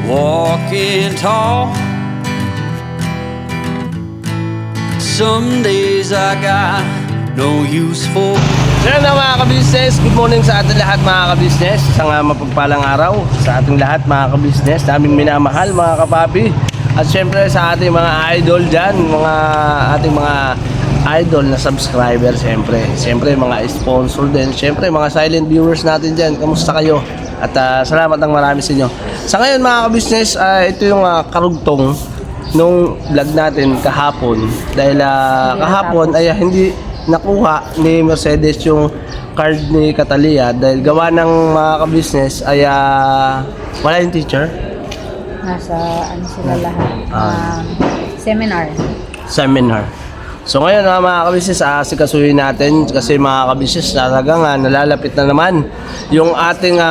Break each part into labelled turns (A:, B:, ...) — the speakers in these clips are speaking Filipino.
A: walking tall. Some days I got no use for.
B: So yun na mga kabisnes, good morning sa ating lahat mga kabisnes. Isang mapagpalang araw sa ating lahat mga kabisnes, naming minamahal mga kapapi. At syempre sa ating mga idol dyan, ating mga idol na subscriber syempre. Syempre mga sponsor din, syempre mga silent viewers natin dyan, kamusta kayo? At salamat ng marami sa inyo. Sa ngayon mga kabisnes, ito yung karugtong nung vlog natin kahapon. Dahil kahapon ay hindi nakuha ni Mercedes yung card ni Catalia dahil gawa ng mga kabisnes ay wala yung teacher.
C: Nasa ano sila lahat? Seminar. So ngayon mga kabisnes, sikasuhin natin kasi mga kabisnes talagang nalalapit na naman yung ating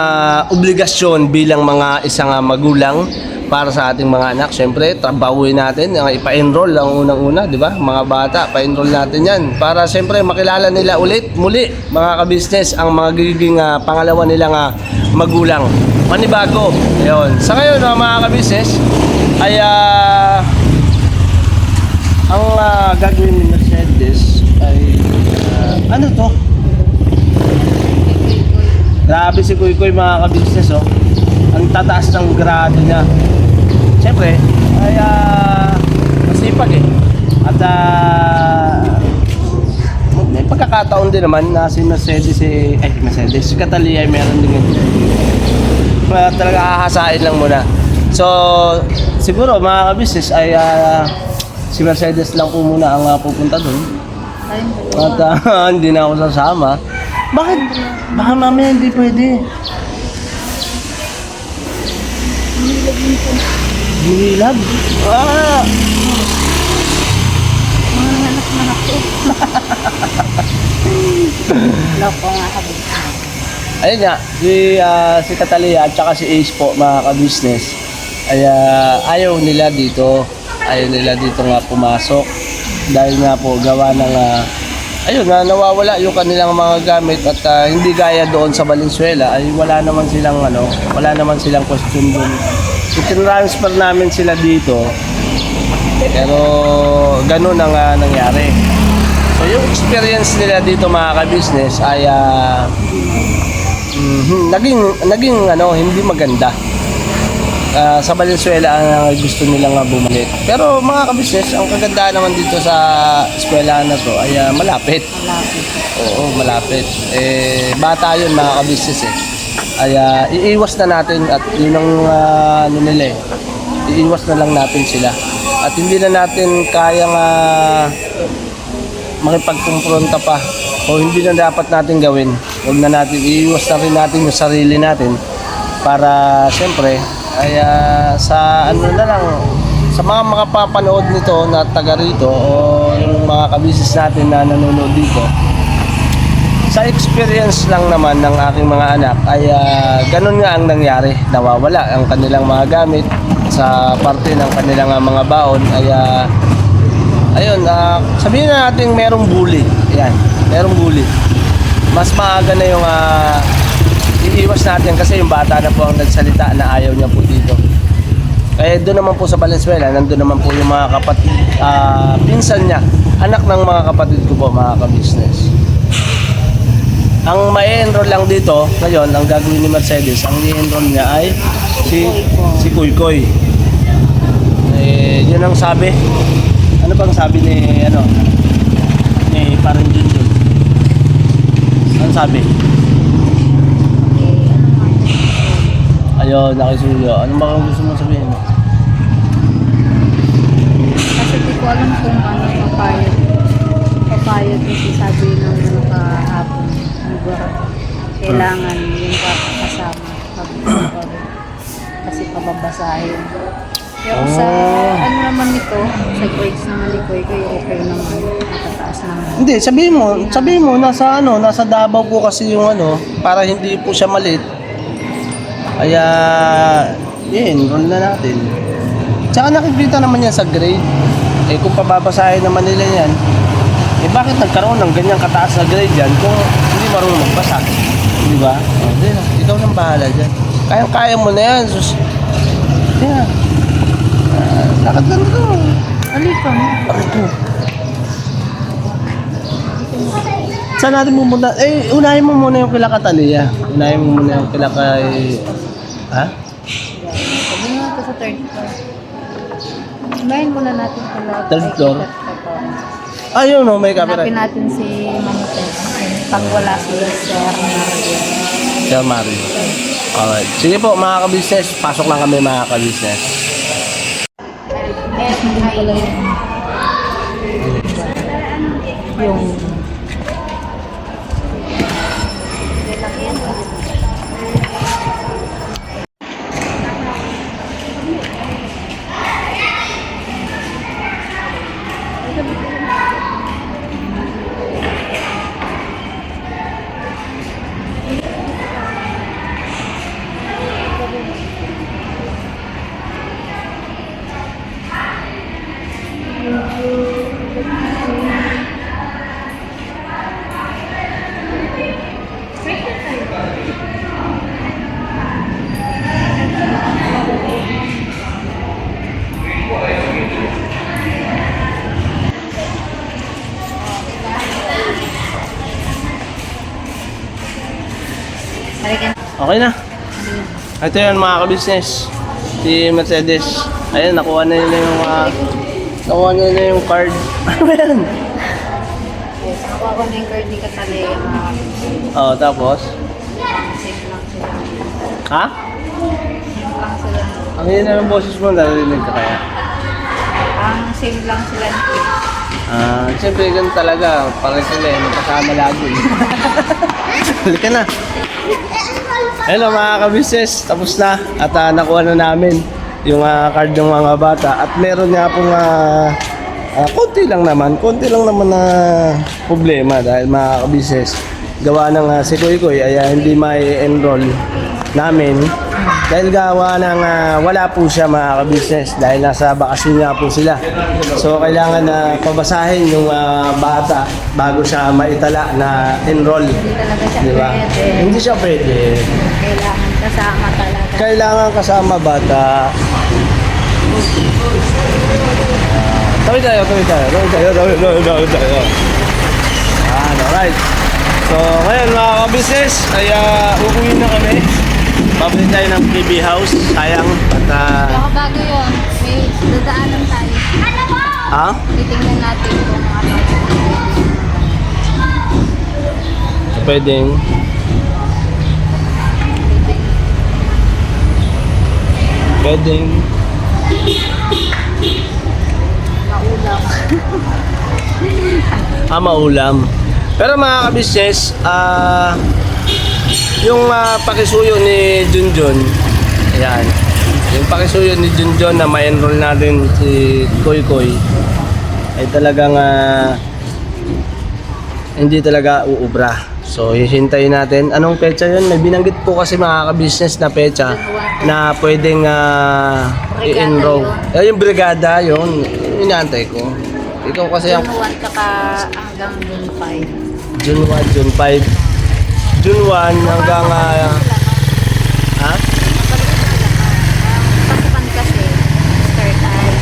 C: obligasyon bilang mga isang magulang para sa ating mga anak. Siyempre, trabahuin natin, ipa-enroll ang unang-una, di ba? Mga bata, pa-enroll natin yan. Para siyempre makilala nila muli, mga kabisnes, ang magiging pangalawa nilang magulang. Panibago. Ayun. Sa ngayon, mga kabisnes, ay ang gagawin ni Mercedes ay ano to? Grabe si Kuy Kuy mga kabisnes, oh. Ang tataas ng grado niya. Siyempre, ay masipag eh. At may pagkakataon din naman na si Mercedes si Catalia ay meron din ganito. Kaya talaga hahasain lang muna. So, siguro mga kabisnes ay si Mercedes lang po muna ang pupunta doon. At hindi na ako sasama. Bakit? Baka mamaya hindi pwede. Hilab? Mga anak na ako. Loko nga kabis.
B: Ayun nga, si Catalia at saka si Ace po mga kabisnes ay ayaw nila dito nga pumasok dahil nga po gawa ng ayun na nawawala yung kanilang mga gamit at hindi gaya doon sa Valenzuela ay wala naman silang costume doon. I-transfer namin sila dito pero ganun ang nangyari. So yung experience nila dito mga ka-business ay naging hindi maganda. Sa Valenzuela ang gusto nilang bumalik. Pero mga ka-business, ang kagandahan naman dito sa eskwelahan na to ay malapit. Oo, malapit. Bata yun mga ka-business ay iiwas na natin at yun ang iiwas na lang natin sila. At hindi na natin kayang makipagkumpronta pa o hindi na dapat natin gawin. Huwag na natin, iiwas na rin natin yung sarili natin para siyempre ay sa na lang sa mga makapapanood nito na taga rito o yung mga kabisnes natin na nanonood dito, sa experience lang naman ng aking mga anak ay ganun nga ang nangyari. Nawawala ang kanilang mga gamit sa parte ng kanilang mga baon ay ayun, sabihin na natin merong bully. Ayan, merong bully. Mas maaga na yung iiwas natin kasi yung bata na po ang nagsalita na ayaw niya po dito. Kaya doon naman po sa Valenzuela, nandun naman po yung mga kapatid, pinsan niya, anak ng mga kapatid ko po mga kabisnes. Ang ma-enroll lang dito, ngayon, ang gagawin ni Mercedes, ang i-enroll niya ay si Kuy Kuy. Yun ang sabi. Ano bang sabi ni parang Junjun? Ano sabi? Ayun, nakisuyo. Anong baka gusto mong sabihin?
C: Kasi di ko alam kung ano papayag kasi sabi ng kahapon. Kailangan yung kasama kasi pababasahin. Pero sa naman nito, sa grades naman ni Kuy Kuy, okay naman. Nakataas naman.
B: Hindi, sabihin mo nasa Davao po kasi yung para hindi po siya malit. Kaya enroll na natin. Tsaka nakikita naman yan sa grade. Kung pababasahin naman nila yan, bakit nagkaroon ng ganyang kataas na grade yan kung hindi marunong magbasa? Di ba? Ikaw nang bahala dyan. Kaya mo na yan. Kaya, lakad lang ito.
D: Halika mo.
B: Saan natin pumunta? Eh, unahin mo muna yung kila Catalia. Unahin mo muna yung kila kay... Ha?
D: Sabi nga ito sa third floor. Unahin muna natin pala.
B: Third floor? Ayun no, may copyright.
D: Hanapin natin si Manite. Pag wala si Sir Mario.
B: Sir Mario. Alright. Sige po mga ka-business. Pasok lang kami mga ka-business.
D: Yung
B: Okay na. Ito yun mga ka-business. Si Mercedes. Ayun, nakuha na nila yung nakuha na nila yung card. Ano ba yan?
D: yes, nakuha ko na yung card ni Katale.
B: Oh, tapos?
D: Save lang sila.
B: Ha?
D: Save lang sila.
B: Ang yun na ng boses mo, narinig ka kaya?
D: Ang save lang sila ng tip.
B: Siyempre ganun talaga. Para sila eh, magkasama lagi. Halika na. Hello mga ka-business, tapos na at nakuha na namin yung card ng mga bata at meron nga pong konti lang naman na problema dahil mga ka-business gawa ng si Kuy Kuy ay hindi mai-enroll namin dahil gawa ng wala po siya mga ka-business dahil nasa bakasyon nga po sila. So kailangan na pabasahin yung bata bago siya maitala na enroll.
D: Hindi talaga siya
B: Diba?
D: pwede.
B: Hindi siya pwede.
D: Kailangan kasama talaga.
B: Kailangan kasama bata. Tawid tayo. Alright. So, ngayon mga ka-business, ay uuwi na kami. Pabili tayo ng PB house. Sayang. At,
D: Baka bago yun, may dadaanan tayo.
B: ha?
D: Titingnan natin kung ano.
B: Pwedeng.
D: Maulam.
B: Maulam. Pero mga ka-business, yung pakisuyo ni Junjun, ayan, yung pakisuyo ni Junjun na ma-enroll natin si Kuy Kuy, ay talagang hindi talaga uubra. So, hihintayin natin. Anong petsa yun? May binanggit po kasi mga ka-business na petsa na pwedeng i-enroll. Yung brigada, yun. Inaantay ko. Ikaw kasi ang
D: June 1 tsaka hanggang June 5.
B: June 1, June 5. June 1 hanggang ha?
D: Pasukan kasi, start ay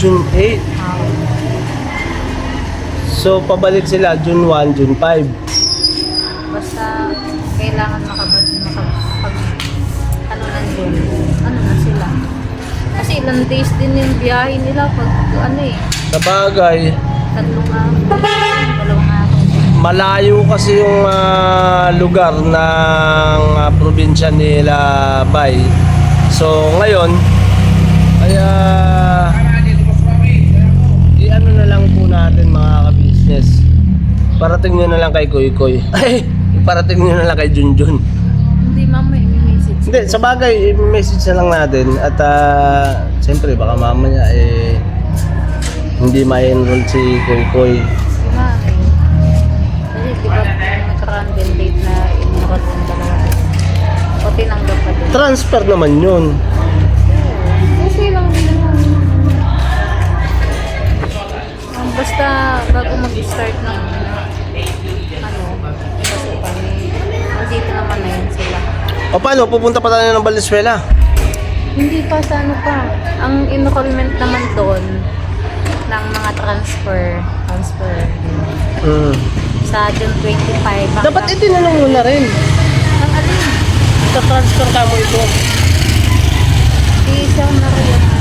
D: June 8.
B: June 8. So pabalik sila June 1, June 5.
D: Basta kailangan makapag ano na June. Ano na sila. Kasi ilang days din yung biyahe nila pag ano eh.
B: Sa bagay,
D: Dalawang araw.
B: malayo kasi yung lugar ng probinsya nila Bay. So ngayon, kaya i-ano na lang po natin mga ka-business. Parating nyo na lang kay Kuy Kuy. Ay, parating nyo na lang kay Junjun.
D: Hindi mamaya may message.
B: Hindi, sa bagay, i-message na lang natin. At siyempre, baka mamaya hindi ma-enroll si Kuy Kuy.
D: Di ba? Kasi di ba nagkaroon din date na inurot ng dalawa. O tinanggap pa din.
B: Transfer naman yun.
D: Okay lang din naman. Basta bago mag-start ng ano, kasi kami, nandito naman na yun sila.
B: O paano, pupunta pa tayo ng Valenzuela?
D: Hindi pa sa ano pa. Ang enrollment naman doon ng mga transfer.
C: Mm.
D: Sa June 25. hanggang-
B: Dapat itinanong mo na rin.
D: Ang alin?
B: Sa transfer ka mo ito.
D: Isang na rin.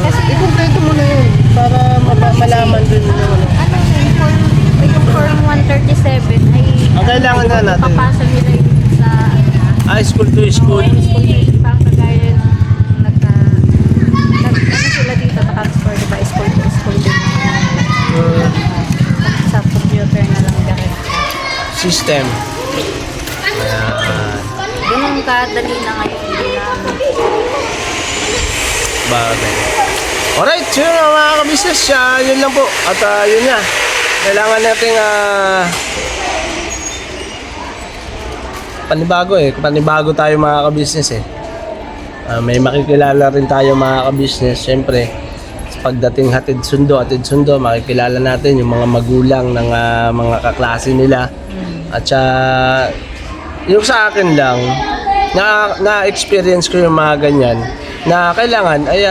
B: Kasi ikumpleto mo na yun para malaman din yung ano.
D: Ano yung form 137 ay
B: Ang kailangan na natin.
D: papasa nila yun sa
C: School to school.
D: school pang kagaya ng ano sila dito transfer diba school to school din sa computer na lang direct
C: System.
D: ganun kadali na ngayon hindi na
C: Bagay. Alright, so yun mga ka-business, yun lang po. At yun nga, kailangan natin panibago tayo mga ka-business eh. May makikilala rin tayo mga ka-business. Siyempre, pagdating hatid sundo, makikilala natin yung mga magulang ng mga kaklase nila. At yung sa akin lang, na-experience ko yung mga ganyan, na kailangan ay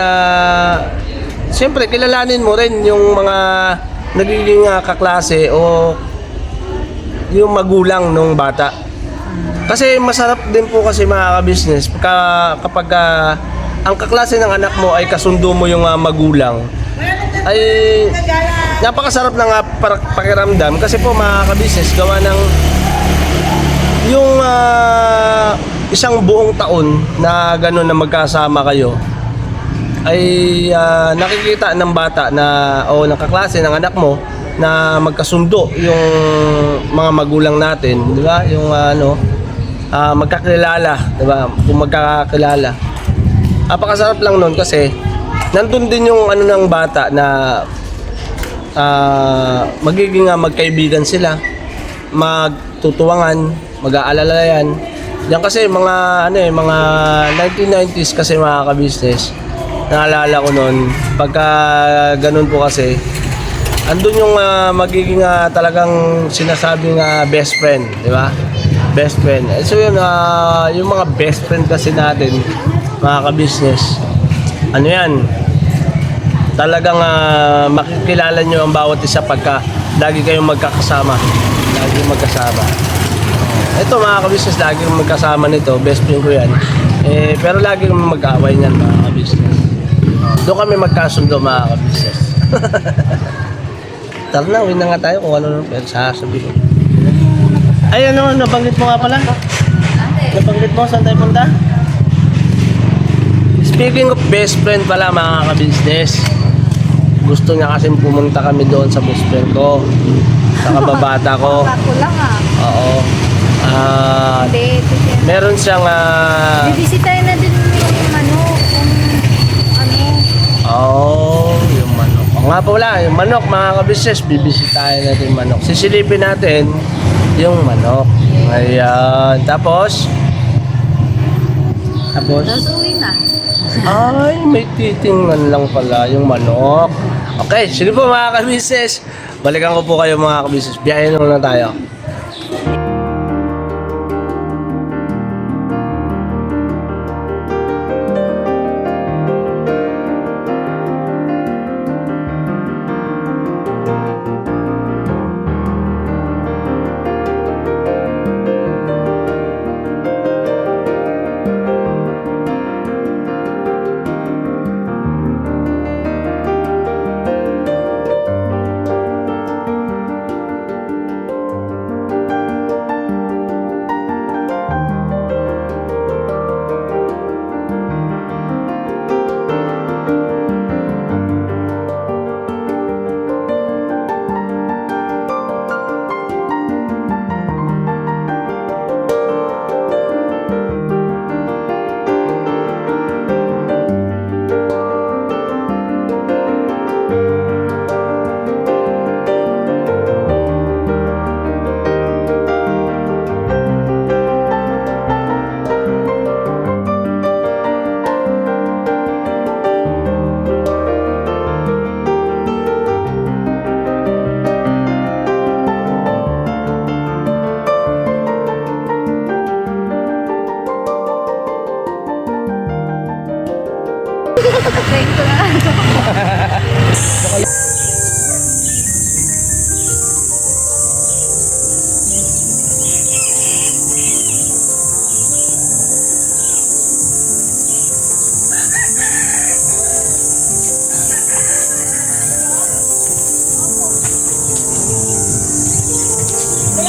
C: siyempre kilalanin mo rin yung mga nagiging kaklase o yung magulang ng bata. Kasi masarap din po kasi mga ka-business kapag ang kaklase ng anak mo ay kasundo mo yung magulang, ay napakasarap ng pakiramdam kasi po mga ka-business gawa ng yung isang buong taon na gano'n na magkasama kayo ay nakikita ng bata na o ng kaklase ng anak mo na magkasundo yung mga magulang natin, di ba? Yung magkakilala, di ba? Kung magkakilala. Napakasarap lang nun kasi nandun din yung ano ng bata na magiging magkaibigan sila, magtutuwangan, mag-aalalayan. Yan kasi mga mga 1990s kasi mga ka-business. Naalala ko noon, pagka ganun po kasi andun yung magiging talagang sinasabing best friend, di ba? Best friend. So yun, yung mga best friend kasi natin, mga ka-business, ano yan, talagang makikilala nyo ang bawat isa pagka lagi kayong magkakasama. Lagi magkasama. Ito mga ka-business, lagi kong magkasama nito, best friend ko yan. Pero lagi kong mag-away niyan mga ka-business. Doon kami magkasundo mga ka-business. Tara na, uwi na nga tayo kung ano nung sasabihin. Ay ano, nabanggit mo nga pala? Nabanggit mo, saan tayo punta? Speaking of best friend pala mga ka-business, gusto niya kasi pumunta kami doon sa best friend ko, sa kababata ko.
D: Ako lang
C: Oo.
D: Hindi,
C: Meron siyang
D: bibisitahin na din yung manok.
C: yung manok. O nga pala, yung manok mga ka-business, bibisitahin natin yung manok. Sisilipin natin yung manok. Ayan. Tapos,
D: Tapos uwi na.
C: ay, may titingnan lang pala yung manok. Okay, sige po mga ka-business. Balikan ko po kayo mga ka-business. Biyahin muna tayo.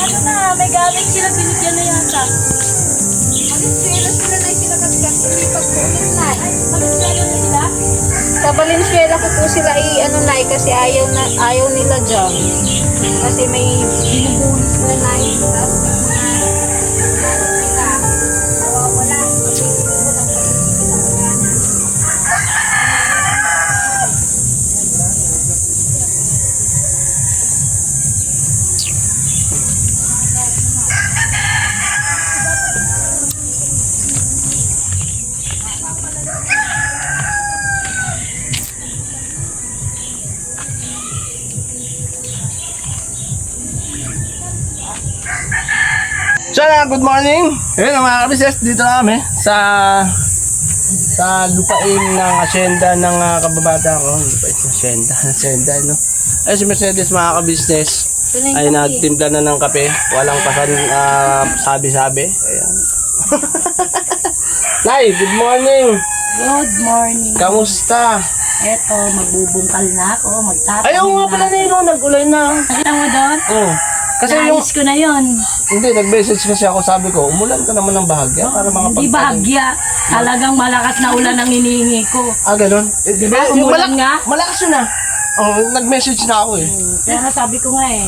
E: ano na, may gamit sila, binigyan na yata.
D: Valenzuela sila na sinakaskas. Hindi pagkulit na.
E: Valenzuela na sila?
D: Sa Valenzuela ko po sila kasi ayaw nila dyan. Kasi may binubulis na na tapos sila nawawala.
C: So, good morning! Ayun mga kabises, dito na kami sa lupain ng asyenda ng kababata ko. Lupain ng asyenda, no? Ay, si Mercedes mga kabisnes ay nagtimpla na ng kape. Walang sabi-sabi. Ayan. Nay, good morning!
E: Good morning.
C: Kamusta?
E: Eto, magbubungkal na ako, magtapos.
C: Ayaw nga pala na yun, nag-ulay na.
E: Nakita mo doon?
C: Oo. Kasi yung,
E: Naayos ko na yon.
C: hindi, nag-message kasi ako, sabi ko, umulan ka naman ng bahagya para
E: Hindi bahagya. Talagang malakas na ulan ang hinihingi ko.
C: Ah, ganun?
E: Di ba, umulan nga?
C: Malakas yun ah. Oh, nag-message na ako eh.
E: Kaya nga sabi ko nga eh,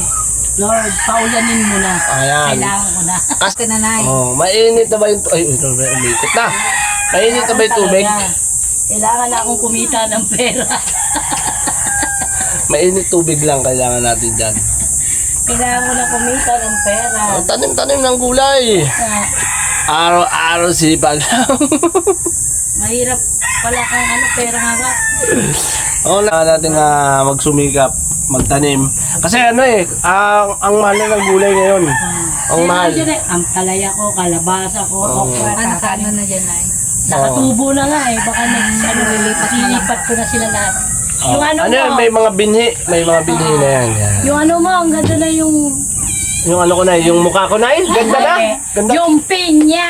E: Lord, paulanin mo na.
C: Ayan.
E: Kailangan ko na.
D: Kasi nanay.
C: Oh, mainit na ba yung ay, ito na umikot na. Mainit na ba yung tubig?
E: Talaga. Kailangan na akong kumita ng pera.
C: Mainit tubig lang kailangan natin dyan.
E: Kailangan ko na kumita ng pera.
C: Oh, tanim-tanim ng gulay.
E: Ah,
C: Araw-araw sipag lang.
E: mahirap pala kang pera nga ba?
C: Oo na natin magsumikap, magtanim. Kasi ang mahal na ng gulay ngayon. Ang mahal.
E: Ang palaya ko, kalabasa ko, okra,
D: Ano na dyan ay?
E: nakatubo na nga eh. Baka silipat ko na sila lahat. Yung ano
C: Ano
E: mo,
C: yan, may mga binhi na yan. Yan.
E: yung ano mo, ang ganda na yung...
C: Yung ano ko na, yung mukha ko na ganda na. Ganda.
E: Yung pinya!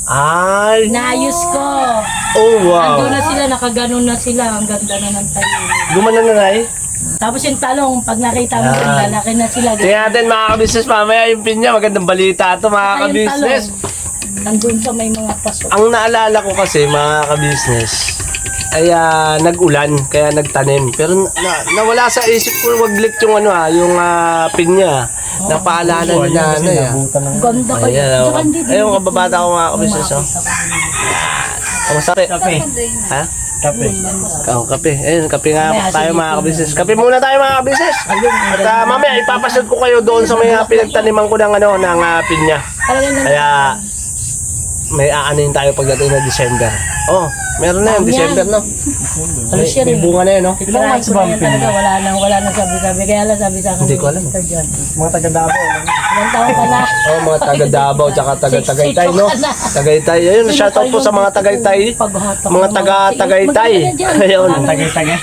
C: Ay.
E: Naayos ko.
C: Oh, wow.
E: Nandun na sila, nakaganon na sila. Ang ganda na ng tayo.
C: Gumana na na
E: Tapos yung talong, pag nakita mo, ang lalaki na sila.
C: Tingnan natin mga kabisnes mamaya yung pinya. Magandang balita ito mga
E: Saka yung
C: kabisnes.
E: talong, nandun sa may mga paso.
C: Ang naalala ko kasi mga kabisnes ay nag-ulan kaya nagtanim. Pero nawala sa isip ko waglit yung yung pinya. Napaalala ni nanay.
E: Ang ganda kayo.
C: Ayan,
E: Saka hindi din-
C: ayun kababata ko mga kabisnes. Kamusta?
B: Kape.
C: Ha?
B: Kape.
C: Kape. Ayun, kape nga tayo mga kabisnes. Kape muna tayo mga kabisnes. At mamaya ipapasad ko kayo doon sa may pinagtaniman ko ng pinya. Kaya may aanin tayo pagdating ng December. Oh, meron na yung December, no?
E: Halos yan
C: May
E: eh.
C: bunga na yun, no?
E: Ilang months ba ang pinya? Wala nang sabi-sabi. Kaya lang sabi sa akin.
C: Hindi ko alam.
B: Mga taga-Davao.
E: Ilang taon ka na?
C: Oh, mga taga Davao tsaka taga Tagaytay, no? Tagaytay. Ayun, shoutout po sa mga Tagaytay. Mga taga Tagaytay. Ayun.
B: Tagay-tagay.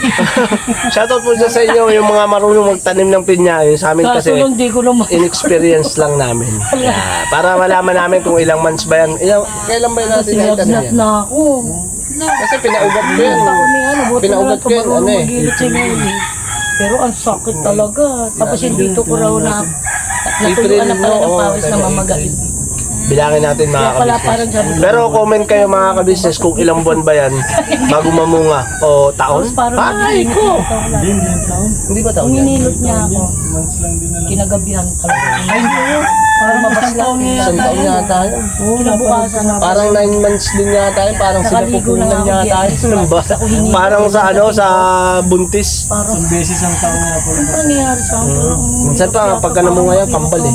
C: Shoutout po dyan sa inyo, yung mga marunong magtanim ng pinya. Yung sa amin kasi,
E: Kaso lang di ko naman.
C: inexperience lang namin. Yeah, para malaman namin kung ilang months ba yan. Kailan ba yun natin naitanim
E: Sinagnat
C: yan?
E: na ako.
C: Kasi pinaugat ko yan.
E: Buti
C: Pinaugat ko yan,
E: marunong
C: ano eh.
E: magilot si Nelly. Pero ang sakit talaga. Tapos yung dito ko raw na natuluan na pala ng pawis na mamagain.
C: Bilangin natin mga
E: Kaya pala
C: kabisnes.
E: parang sabi ko.
C: Pero comment kayo mga kabisnes kung ilang buwan ba yan bago mamunga o taon?
E: Tapos parang
C: Ay ko! Hindi ba taon yan?
E: Ninilot niya ako. Kinagabihan talaga. Ay, parang mabasla.
C: Isang taon yata yan.
E: Oo, nabukasan na.
C: Parang 9 months din yata yan. Parang
E: Nakaligo na
C: sinapupunan
E: nga ako
C: yata
E: dyan.
C: yan. Ba? Parang sa sa buntis.
E: Parang
B: Isang beses ang taon nga po.
E: ano nangyari sa akin?
C: Minsan pa pagka namunga yan, kambal eh.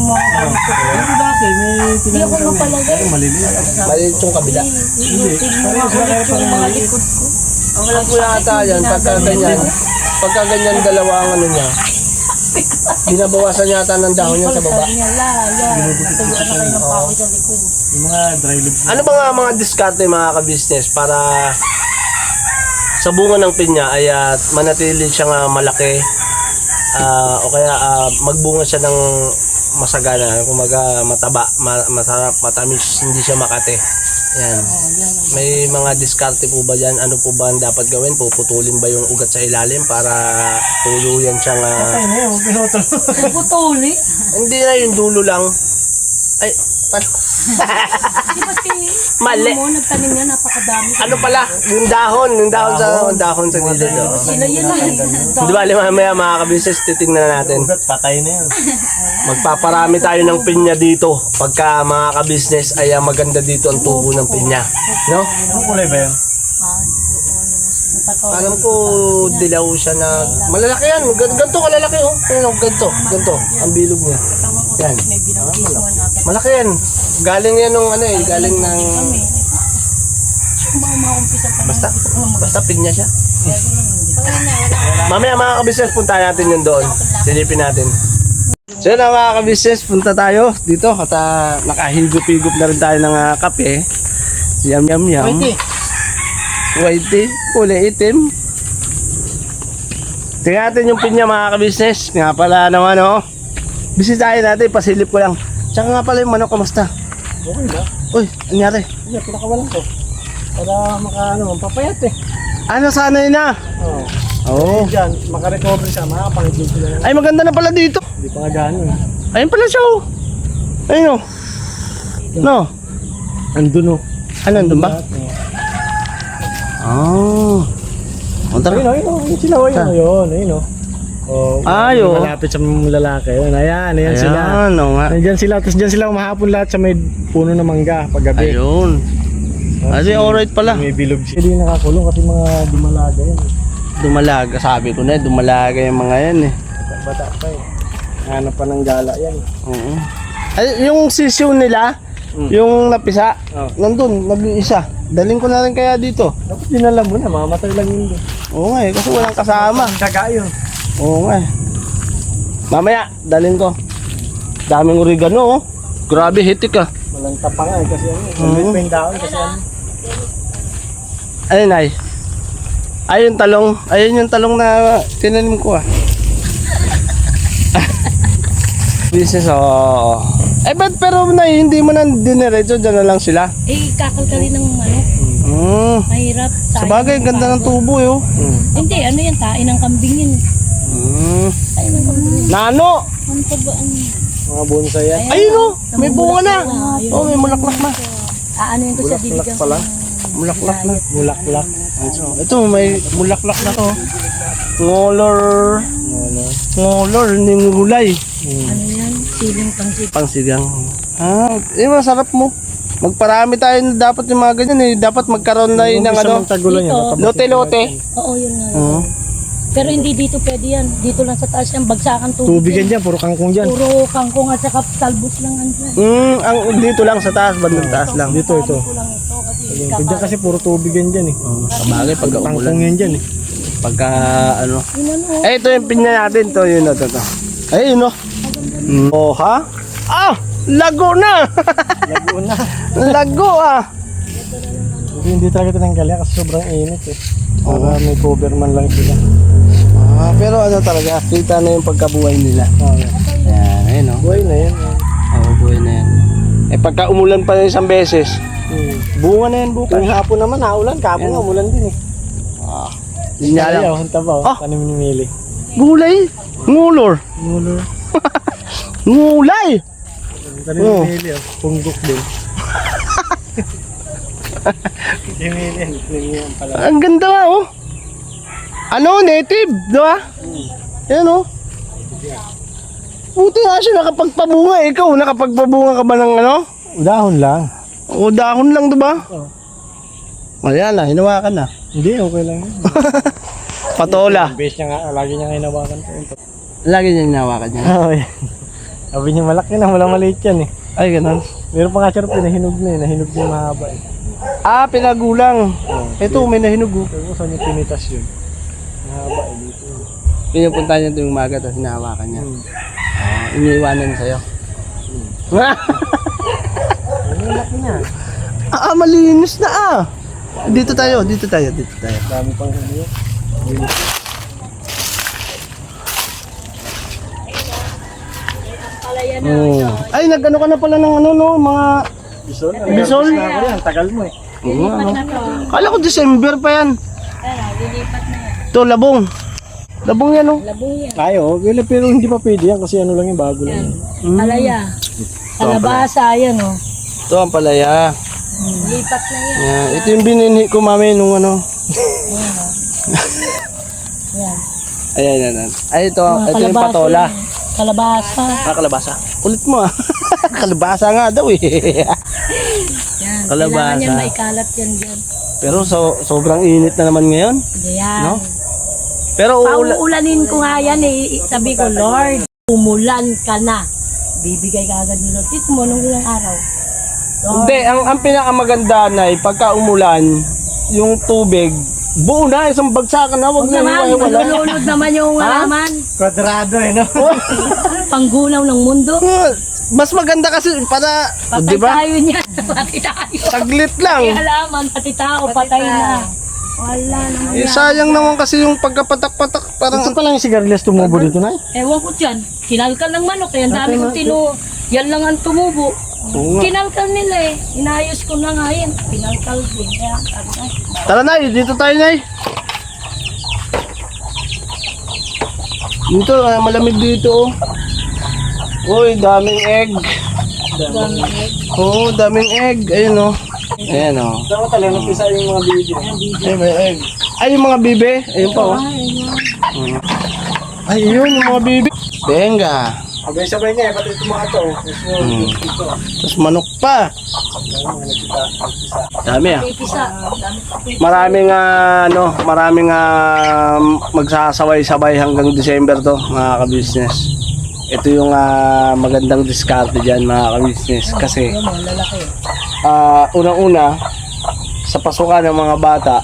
B: Dati may
E: Hindi ako napalagay.
B: maliliit.
C: Maliit yung kabila.
E: Ilutin mo nga ulit yung mga likod ko.
C: Ang alam ko yata yan, pagka ganyan dalawa ang ano niya, binabawasan yata ng dahon niya sa baba.
E: Sabi niya, natuluan na kayo ng pawis sa likod.
B: Yung mga dry leaves.
C: Ano ba nga mga diskarte mga ka-business para sa bunga ng pinya ay manatili siyang malaki o kaya magbunga siya ng masagana, kumaga mataba, masarap, matamis, hindi siya makate. Yan. May mga diskarte po ba dyan? Ano po ba ang dapat gawin? Puputulin ba yung ugat sa ilalim para tuluyan siyang...
E: Putuli.
C: Hindi na yung dulo lang. Ay,
E: Di ba
C: mali.
E: mo, nagtanim niya, napakadami.
C: Ano pala? Yung dahon sa gilid. Oh.
E: Sila yun lang.
C: Di ba, mamaya mga kabisnes, titingnan natin.
B: Patay na yun.
C: Magpaparami tayo ng pinya dito. Pagka mga kabisnes ay maganda dito ang tubo ng pinya. No?
B: Anong kulay ba yun?
C: Alam ko dilaw siya na malalaki yan. Ganto kalalaki oh. Ayun, ganto. Ang bilog niya. Yan. Malaki yan. Galing yan nung ano eh. Galing ng... Basta pinya siya. Mamaya mga kabisnes, punta natin yun doon. Silipin natin. So yun na mga kabisnes, punta tayo dito. At nakahigop-higop na rin tayo ng kape. Yum. Whitey, kulay itim. Tingnan natin yung pinya mga kabisnes. Nga pala naman oh. Bisitahin natin, pasilip ko lang. Tsaka nga pala yung manok, kamusta?
B: Okay ba?
C: Uy, anyari?
B: Hindi, pinakawalan ko. Para mapapayat eh.
C: Ano sana yun na?
B: Oo.
C: Oo.
B: Diyan, makarecover siya, makakapangigil sila na.
C: Ay maganda na pala dito.
B: Hindi pa nga gano'n eh.
C: Ayun pala siya oh. Ayun oh. No?
B: Andun o.
C: Ano, andun ba? Oh. Tara.
B: Ayun o, yung sila o. Ayun o. Oh,
C: Ayo.
B: malapit sa mga lalaki. Ayan sila.
C: Ayan, oo nga.
B: Nandiyan sila, tapos dyan sila umahapon lahat sa may puno ng mangga paggabi.
C: Ayun. Kasi alright pala.
B: May bilog siya. Hindi nakakulong kasi mga dumalaga yan.
C: Dumalaga, sabi ko na, dumalaga yung mga yan eh.
B: Bata pa eh. Hanap pa ng gala yan.
C: Oo. Ay, yung sisiw nila, yung napisa, nandun, nag-iisa. Daling ko na rin kaya dito.
B: Dapat dinala mo na, mamatay lang yun.
C: Oo nga eh, kasi walang kasama.
B: Ang daga yun.
C: Oo nga eh. Mamaya, dalhin ko. Daming oregano oh. Grabe, hitik ah.
B: Walang tapang eh, kasi ano. Mabit pa yung daon kasi ano.
C: Ayun ay. Ayun talong. Ayun yung talong na tinanim ko ah. Business oh. Eh ba't pero na hindi mo na diniretso, dyan na lang sila.
E: Eh, kakalkali ng manok. Mahirap.
C: Sa bagay, ganda ng tubo eh oh.
E: Hindi, ano yan, tain ng kambing yun. Tain ng kambing.
C: Nano!
E: Ano pa ba?
B: Mga bonsai yan.
C: Ayun oh, may bunga na. Oh, may mulaklak na.
E: Ano yun ko siya, bibigyan ko.
C: Mulaklak na.
B: Mulaklak.
C: Ito, may mulaklak na to. Ngolor, hindi ngulay.
E: Ano yan? Siling pangsit.
C: Pangsigang. Masarap mo. Magparami tayo na dapat yung mga ganyan eh. Dapat magkaroon na yun ng ano. Lote-lote.
E: Oo, yun nga. Pero hindi dito pwede yan. Dito lang sa taas yan. Bagsakan tubig.
B: Tubigan dyan, puro kangkong dyan.
E: Puro kangkong at saka talbos lang andyan.
C: Ang dito lang sa taas, bandang taas lang.
B: Dito ito.
E: Ito lang ito kasi
B: Diyan kasi puro tubigan dyan eh.
C: Sa bagay, pagka
B: Kangkong
C: umulan.
B: yan dyan eh.
C: Pagka ano.
E: yun ano.
C: Eh, ito yung pinya natin. Ito, yun o. Ito. Ayun o. Oh, ha? Ah! Lago na!
B: Lago na.
C: Lago ah!
B: Hindi talaga tinanggal yan kasi sobrang init eh. Para may cover man lang sila.
C: Pero ano talaga, kita na yung pagkabuhay nila. Ayan, ayun o.
B: Buhay na yan.
C: Oo, buhay na yan. Eh, pagka umulan pa ng isang beses, bunga na yan bukas.
B: Kung hapon naman naulan, kapon nga umulan din eh.
C: Yun nga lang.
B: Ayaw, hanta ba?
C: Ah!
B: Tanim ni Mili.
C: Gulay! Ngulor!
B: Mulo.
C: Ngulay!
B: Tanim ni Mili, punggok din. Si Mili, yan pala.
C: Ang ganda nga oh. Ano, native, di ba? Yan oh. Buti nga siya nakapagpabunga. Ikaw, nakapagpabunga ka ba ng ano?
B: Dahon lang.
C: O dahon lang, di ba? Ayan na, hinawakan na.
B: Hindi, okay lang yun.
C: Patola.
B: Base niya nga, lagi niya hinawakan ko.
C: Lagi niya hinawakan niya.
B: Okay. Sabi niya malaki na, walang maliit yan eh.
C: Ay, ganun.
B: Meron pa nga siya rin pinahinog na eh, nahinog niya mahaba eh.
C: Ah, pinagulang. Ito, may nahinog oh.
B: Pero saan niya pinitas yun? Mahaba eh dito.
C: Pinupunta niya tuwing umaga, tapos hinahawakan niya. Iniiwanan niya sa'yo.
B: Ano yung laki niya?
C: Malinis na ah. Dito tayo, dito tayo, dito tayo.
B: Dami pang ano yun.
E: Pala yan
C: Oh. Ay, nag-ano ka na pala ng ano no, mga Bisol?
B: Tagal mo eh.
C: Oo, ano?
E: na to.
C: Kala ko December pa yan.
E: Kaya, lilipat na yan.
C: Ito, labong. Labong yan, oh.
E: Labong yan.
B: Ayo, pero hindi pa pwede yan kasi ano lang yung bago lang.
E: Palaya. Kalabasa, yan o.
C: Ito ang palaya.
E: Lipat na yan.
C: Yan. Ito yung bininhi ko, mami, nung ano.
E: Yan.
C: Ayan, yan. Ay, ito
E: Mga
C: yung
E: kalabasa
C: patola.
E: yan. Kalabasa.
C: Kalabasa. Ulit mo, ah. Kalabasa nga daw, eh.
E: Yan.
C: Kalabasa.
E: Kailangan yan, may kalat yan dyan.
C: Pero sobrang init na naman ngayon.
E: Yan.
C: No? Pero
E: Pauulanin ko nga yan eh. Sabi ko, Lord, umulan ka na. Bibigay ka agad ni Lord. Ito mo nung ilang araw. Lord,
C: hindi, ang pinakamaganda na pagka umulan, yung tubig, buo na, isang bagsakan na, wag na
E: naman,
C: hiwa-hiwala.
E: malulunod naman yung halaman.
B: Kwadrado eh, no?
E: Panggunaw ng mundo.
C: Mas maganda kasi para,
E: Patay
C: di ba?
E: tayo niyan. Patay tayo.
C: Saglit lang.
E: May halaman, pati tao, patay na. Wala naman.
C: Eh, sayang naman kasi yung pagkapatak-patak, parang
B: Ito pa lang yung sigarilyas tumubo dito, Nay.
E: Ewan ko dyan. Kinalkal ng manok. Kaya ang dami kong yan lang ang tumubo. Kinalkal nila eh. Inayos ko na nga yan. Kinalkal din. Kaya sabi ko,
C: Tara, Nay, dito tayo, Nay. Dito, malamig dito, oh. Uy, daming egg.
E: dami egg.
C: Oo, daming egg. Ayun, oh. Ayan, oh.
B: Dapat talaga napisa yung mga video.
C: Ay, may egg. Ay, yung mga bibe. Ayun pa, oh. Ay, yun, yung mga bibe. Benga.
B: Sabay-sabay niya eh, pati ito mga to.
C: Tapos manok pa. Dami, ah.
E: Pipisa.
C: Maraming magsasabay-sabay hanggang December to, mga ka-business. Ito yung magandang diskarte dyan, mga ka-business. Kasi, unang-una, sa pasukan ng mga bata,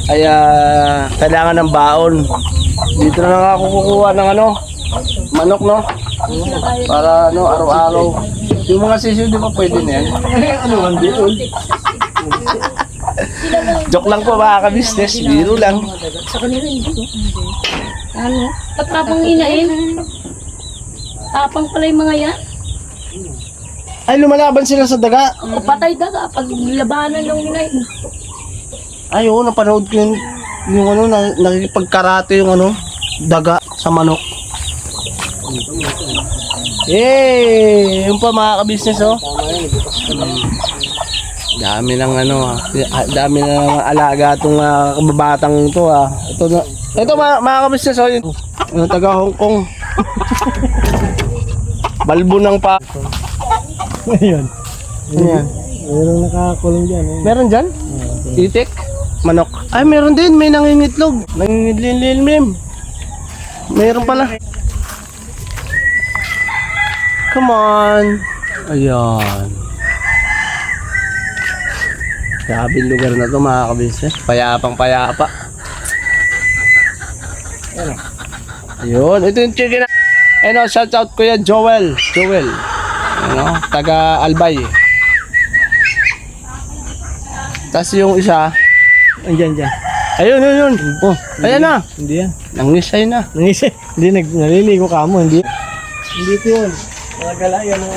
C: ay kailangan ng baon. Dito na lang ako kukuha ng manok, no? Para araw-araw. Yung mga sisiw, di ba pwede na yan?
B: Hindi yun.
C: Joke lang po, mga ka-business. Biro lang.
E: Sa kanila hindi. Ano? At tapang inain. Tapang pala yung mga yan.
C: Ay, lumalaban sila sa daga.
E: O patay daga pag labanan ng inain.
C: Ay, oo, napanood ko yung nakikipagkarate yung daga sa manok. Yay! Yung pa, mga ka-business, oh. Dami ng dami ng alaga itong kababatang to, ah. Ito mga ka-business, oh. Yung taga Hong Kong. Balbo ng pa.
B: Ayun.
C: Ayan.
B: Mayroong nakakulong dyan eh.
C: Meron dyan? Itik? Manok. Ay, meron din. May nangingitlog. Nangingitlog. Meron pala. Come on. Ayan. Grabe yung lugar na to, mga ka-business. Payapang payapa. Ayun. Ito yung chicken. Ayun, shout out Kuya Joel. Taga Albay. Tapos yung isa,
B: Andyan, dyan.
C: ayun. Oh, ayan na.
B: Hindi yan.
C: Nangisay na.
B: Nangisay. Hindi, naliligo ka mo. Hindi. Hindi ko yun. Mga galayan mo.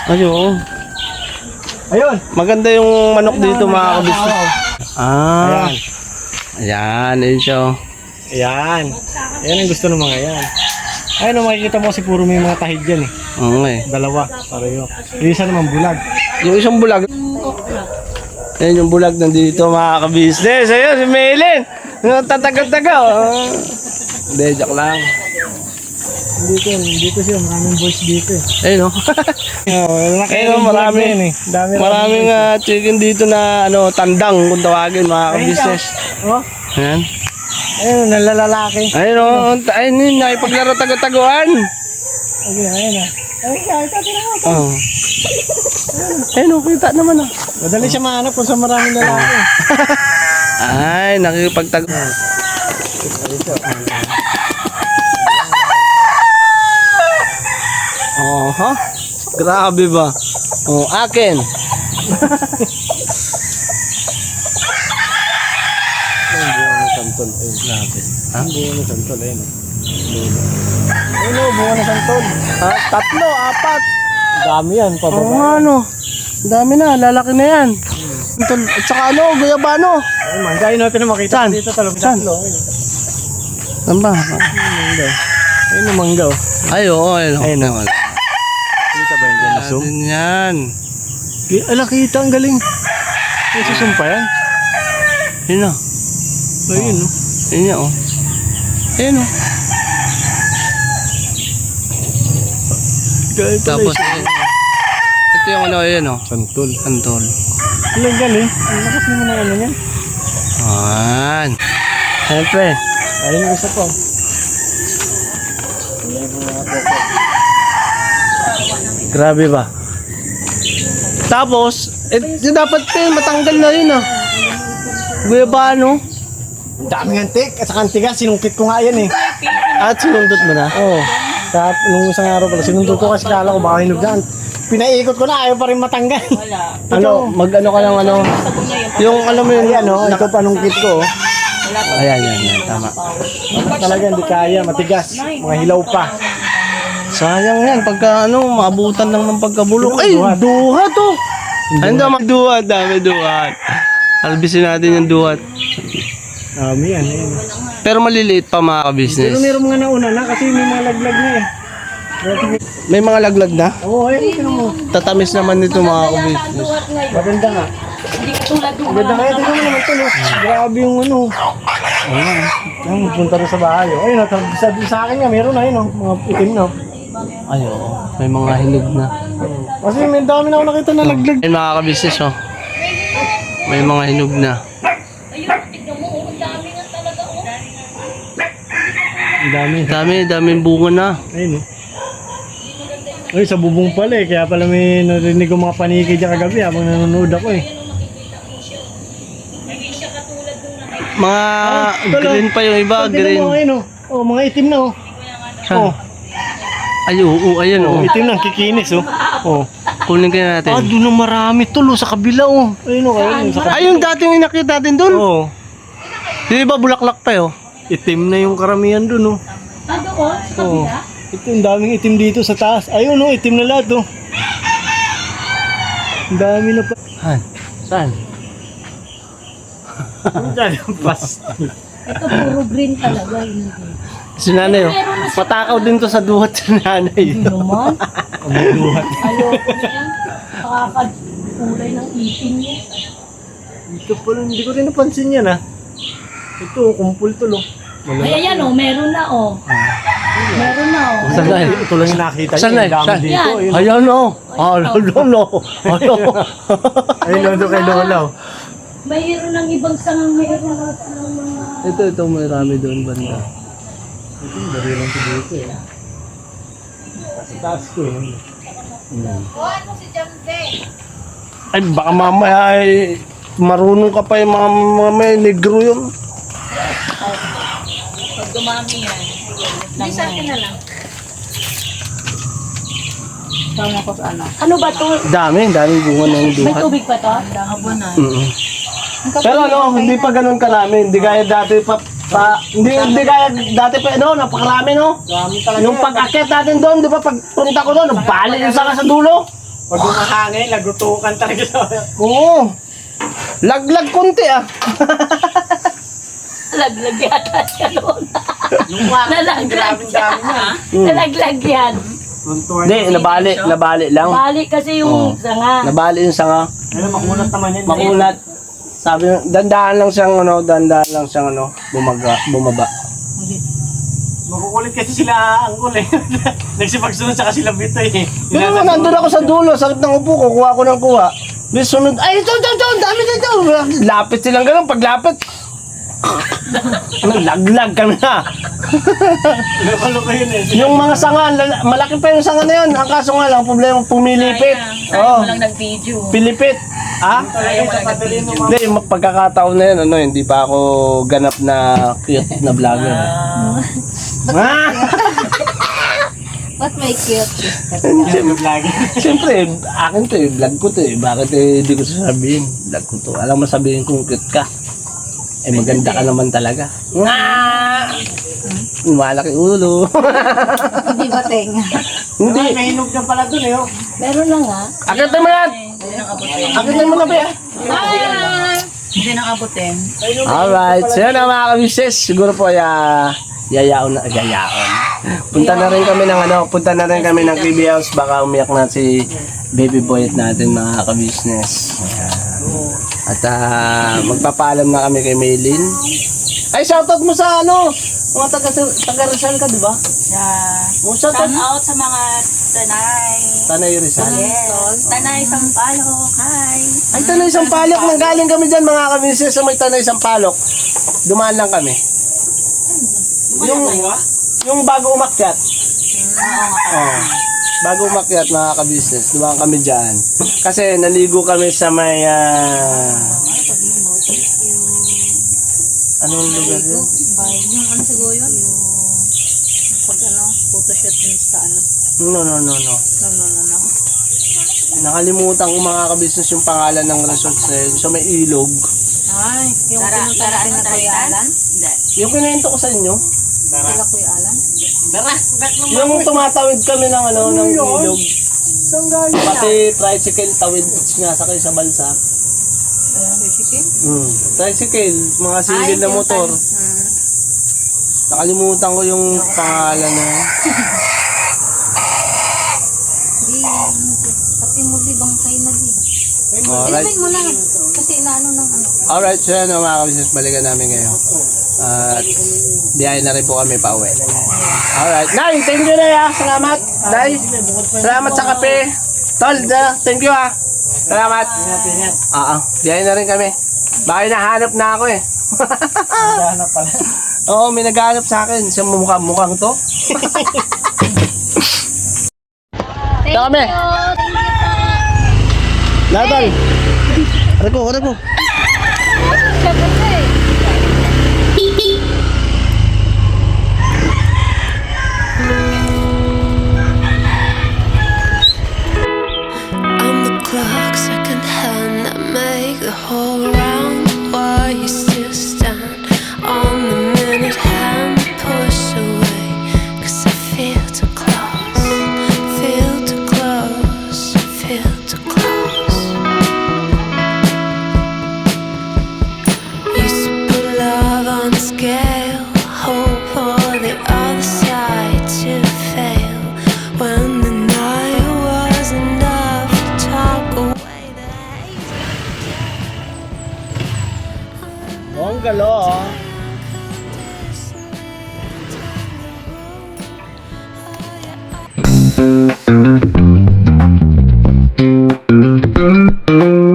C: Ayun.
B: Ayun.
C: Maganda yung manok dito, mga kabisnes. Ah.
B: Ayan.
C: Ayan, ayun siya. Oh.
B: Ayan. Ayan ang gusto ng mga yan. Ayun, makikita mo kasi puro may mga tahid dyan eh.
C: Oo nga eh.
B: Dalawa. Pareho. Yung isa naman bulag.
C: Yung isang bulag. Ayan yung bulag nandito, mga kabisnes. Ayun, si Maylin. Tataga-taga. Oh. Hindi, joke lang.
B: Dito siya. Maraming boys dito eh.
C: Ayun, oh. Ayun, maraming maraming chicken dito na tandang kung tawagin, mga kabisnes.
B: Oh.
C: Ayan.
B: Ayun, nalalalaki.
C: Ayun, oh. Ayun, nakipaglaro tago-taguan.
B: Ayun na.
C: Oh. Ayun, oh, kita naman, oh.
B: Madali siya mahanap kung sa maraming lalaki.
C: Ay, nakikipagtag... Oh, ha? Grabe ba? Oh, akin.
B: Santol. Ayun, grabe.
C: Ha?
B: Buo na santol. Ayun. Ayun, buo na santol.
C: Ah, 3, 4.
B: Dami yan, pababa.
C: Oh, Ang dami na, lalaki na yan. At saka ano, guyabano.
B: Ay, mangga, yun natin na makita
C: Saan?
B: dito. Talong
C: Saan? Saan ba?
B: Ayun ang mangga, oh.
C: Ay, oo, ayun.
B: Ayun, oh. Kita ba yun dyan? Zoom?
C: Atin yan.
B: Ala, kita, ang galing. Ay, susumpa yan.
C: Yun na.
B: Ayun, no?
C: Yun niya, oh. Ayun, oh. Tapos, ito yung ano, ayun, oh.
B: Santol.
C: Antol.
B: Ang galing. Ang lakas naman ng ano yan.
C: Ayan. Siyempre.
B: Ayun yung isa po.
C: Grabe ba? Tapos, dapat matanggal na yun, ah. Guyabano.
B: Daming antik. At saka antigas, sinungkit ko nga yan eh.
C: At sinundot mo na.
B: Oo. Sa nung isang araw pala, sinundot ko kasi kala ko baka hinugdaan. Pinaikot ko na, ayaw pa rin matanggal.
C: Ano, mag-ano ka lang, ano. Yung, alam mo yun,
B: Ayan, no? Ito panungkit ko.
C: Ayan, yan, tama.
B: Talaga hindi kaya, matigas. Mga hilaw pa.
C: Sayang yan, pagka ano, maabutan lang ng pagkabulok. Ay,
B: Duhat.
C: duhat oh! Ay, dami duhat, dami duhat. Albisin natin yung duhat.
B: Dami yan, ayan.
C: Pero maliliit pa mga
B: Pero
C: ka-business.
B: meron mga nauna na kasi may mga laglag na eh.
C: May mga laglag na.
B: Oo, ayun, tingnan mo.
C: Tatamis naman nito mga ka-business.
E: Duhat ngayon.
B: Maganda nga.
E: Hindi katulad yung
B: Maganda nga, tingnan mo naman ito, no? Grabe yung ano. Ayun, punta rin sa bahay. Oh. Ayun, sabi sa akin nga, meron na yun, oh. Mga itim na.
C: Ay, oo. May mga hinog na.
B: Kasi may dami na ako nakita na laglag.
C: Ayun mga ka-business oh. May mga hinog na.
E: ayun, tignan mo, ang dami nga talaga.
B: Ang dami.
C: Daming bunga na.
B: Ayun, oh. Ay, sa bubong pala eh. Kaya pala may narinig ko mga paniki dyan kagabi habang nanonood ako eh.
C: Mga green pa yung iba,
B: Tingnan
C: green.
B: mo, ayun, oh. Oh, mga itim na, oh. Oh,
C: Ay, oo, ayan
B: oh,
C: oh.
B: itim na, kikinis, oh. Oh.
C: Kunin kaya natin.
B: Ah, doon na marami tulo sa kabila, oh. Ayun, oh, ayun. Sa
C: Ay, yung dating inakita natin dun.
B: oh.
C: Di ba bulaklak pa oh?
B: Itim na yung karamihan doon, oh.
E: Doon, sa
B: Oh.
E: kabila.
B: Ito, ang daming itim dito sa taas. Ayun, oh, itim na lahat, oh. Ang dami na pa.
C: Han, saan?
B: Diyan, pas.
E: Ito puro green talaga. Hindi
C: Si nanay oh. Patakaw din to sa duhat si nanay.
E: naman.
B: Kamuduhan.
E: Ayoko na yan. Nakakakulay ng ipin niya.
B: Ito pala, hindi ko rin napansin yan, ah. Ito, kumpul tulo.
E: Ay, ayan oh, meron na oh. Meron na oh.
C: Saan na eh?
B: Ito lang yung nakita
C: Saan
B: niyo.
C: na eh?
B: Ang dami
C: Saan?
B: dito. Ayun,
C: Ayan oh. Ayun oh. Ayun.
B: ayun, doon kay Lola. oh.
E: Mayroon ng ibang sangang mayroon na ng mga...
C: Ito, may rami doon banda.
B: Ito, dari lang ito dito, eh. Sa taas ko, eh.
C: Ay, baka mamaya ay marunong ka pa yung mga may negro yun.
E: Pag dumami yan. Hindi sa akin na lang. Sama ko sa ano. Ano ba to?
C: Daming bunga ng
E: May
C: duhat.
E: tubig pa to? Habo na.
C: Pero ano, hindi pa ganun karami. Hindi gaya dati hindi gaya dati pa, no, napakarami, no?
B: Dami talaga.
C: Yung pag-akit natin doon, di ba, pag punta ko doon, nabali yung saka sa dulo.
B: Pag umahangin, nagutukan talaga sa...
C: Oo. Laglag konti ah.
E: Nalaglag yata siya doon. Nalaglag
B: Grabing
E: siya.
B: dami na.
E: Nalaglag yan.
C: Hindi, nabali lang.
E: Bali kasi yung sanga.
C: Nabali yung sanga.
B: Ayun, makulat naman yan.
C: Makulat. Sabi, dandaan lang siyang bumaba.
B: Makukulit kasi sila ang kul eh. Nagsipagsunod sa sila bito eh.
C: Pero nandun ako sa dulo, sakit ng upo ko, kuha ko ng kuha. May sunod, ay ito, dami dito. Lapit silang ganun, paglapit. Laglag kami na.
B: Ano ba yun eh?
C: Yung mga sanga, malaki pa yung sanga na yun. Ang kaso nga lang, problema pumilipit. Oo.
E: nag-video.
C: Pilipit. Ah? Hindi, yung pagkakataon na yun, hindi pa ako ganap na cute na vlogger. Ah!
D: Ba't may cute?
C: Siyempre, akin to eh, vlog ko to eh. Bakit hindi ko sasabihin? Vlog ko to. Alam mo sabihin kung cute ka. Eh maganda ka naman talaga. Nga! Malaki ulo.
D: Hindi ba tenga?
C: Hindi.
B: May hinog na pala dun eh. Oh.
E: Meron na nga.
B: Akitin mo yan! Akitin mo na ba yan?
D: Hindi nang abutin.
B: Alright, so yun ang mga kamisis. Siguro po yayaon. Punta na rin kami ng KB House. Baka umiyak na si baby boy natin mga kabisnes. At magpapaalam na kami kay Maylin. Ay, shoutout mo sa mga taga-Rizal ka, di ba?
F: Yeah.
B: Shoutout
F: Out sa mga Tanay.
B: Tanay Rizal.
F: Yes. Tanay Sampaloc. Hi.
B: Ay, Tanay Sampaloc. Nanggaling kami dyan mga kamisis sa may Tanay Sampaloc. Dumaan lang kami. Yung bago umakyat. Oh. Bago umakyat mga kabisnes, dumaan kami dyan. Kasi naligo kami sa may anong lugar yun?
D: Yung ano siguro yun? Pag photoshoot yun sa
B: No.
D: No.
B: Nakalimutan ko mga kabisnes yung pangalan ng resort na yun. Sa may ilog.
D: Ay, yung pinunta natin na Kuya Alan?
F: Hindi.
B: Yung kinento ko sa inyo.
D: Sila Kuya Alan?
B: Yung tumatawid kami ng ng ilog. Pati tricycle tawid nga sa kayo sa balsa. Tricycle, mga single na motor. Nakalimutan ko yung pangalan na yun.
D: Pati mo di bang kayo na di?
B: Alright.
D: Ilagay mo na. Kasi inaano ng ano.
B: Alright, so yan mga kabisnes, balikan namin ngayon. At biyahe na rin po kami pa uwi. Alright. Nay, thank you Nay ah. Salamat. Nay, salamat sa kape. Tol, thank you ah. Salamat. Biyahe na rin kami. Baka nahanap na ako eh. Naghahanap pala. Oo, may naghahanap sa akin. Sa mukhang to.
D: Thank
B: Kami.
D: you.
B: Latol. Ano ko?
D: Siyempre.
G: I'm the clock, second hand that make the whole round. Why you still stand on the minute hand? Push away, 'cause I feel too close, feel too close, feel too close. Used to put love on the scale, hope for the other side to fail. When the night was enough to talk away the hate.
B: Bongalo oh.
G: Oh, yeah.